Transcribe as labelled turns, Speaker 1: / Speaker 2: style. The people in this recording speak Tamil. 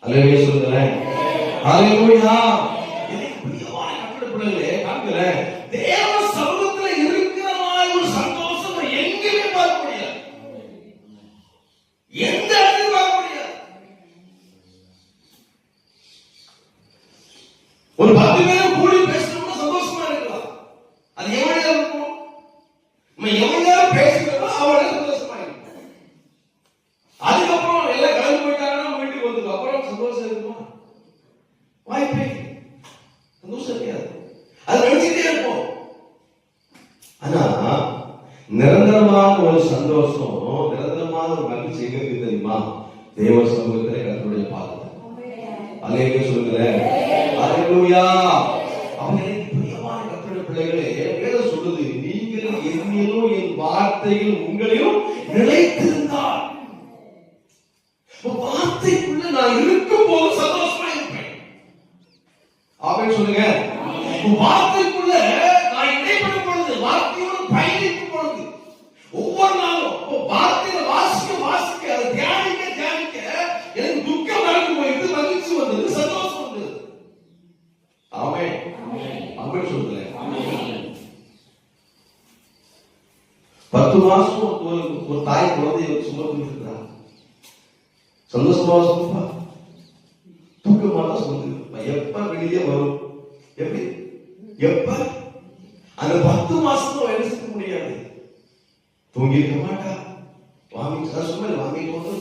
Speaker 1: அல்லேலூயா சொல்லுங்களேன். ஹalleluya. எனக்கு பிரியமான கர்த்தருடைய பிள்ளைகளே, காண்கிறேன் தேவ சமூகத்துல இருக்கிற மாதிரி ஒரு சந்தோஷம் எங்கேயுமே பார்க்க முடியாது. எந்த இடத்துலயும் பார்க்க முடியாது. ஒரு 10 பேரும் கூடி பேசணும்னா சந்தோஷமா இருக்கலாம். அது எவ்வளவு இருக்கும்? நம்ம எவ்வளவு பேசுறோமோ அவ்வளவு சந்தோஷமா இருக்கும். அதுக்கப்புறம் எல்லாம் கிளம்பி போயிட்டாங்கன்னா வீட்டுக்கு வந்துடும். அப்புறம் சந்தோஷம் இருக்குமா? வாய்ப்பே சந்தோஷம் இருக்காது. அது நினைச்சுட்டே இருப்போம். ஆனா நிரந்தரமான ஒரு சந்தோஷம், நிரந்தரமான ஒரு மகிழ்ச்சி எங்க இருக்கு தெரியுமா? தேவ சமூகத்திலே கர்த்தருடைய பாதத்தில். அல்லேலூயா சொல்லுங்களேன். அல்லேலூயா. அவங்களே பிரியமான கர்த்தருடைய பிள்ளைகளே, வேதம் சொல்லுது, நீங்கள் என்னிலும் என் வார்த்தையில் உங்களிலும் நிலைத்திருந்தால், வார்த்தைக்குள்ள நான் இருக்கும் போது சந்தோஷமா இருப்பேன். ஆமென் சொல்லுங்க. வார்த்தைக்குள்ள நான் இடைப்படும் பொழுது, வார்த்தையோடு பயணிக்கும் பொழுது, ஒவ்வொரு நாளும் வார்த்தையை வாசிக்க அதை தியானிக்க எனக்கு துக்கம் நடந்து போயிட்டு மகிழ்ச்சி வந்தது, சந்தோஷம் வந்தது. ஆமென் ஆமென் சொல்லுங்க. 10 மாசம் ஒரு தாய் குழந்தையை சுமந்து இருக்கிறார். சந்தோஷமா சுமப்பா, தூக்கமாக சுமந்து எப்ப வெளியே வரும்? எப்படி எப்ப அந்த 10 மாசம் வேலை செய்ய முடியாது. தூங்கி இருக்க மாட்டா. வாங்கிட்டு வாங்கிட்டு வந்து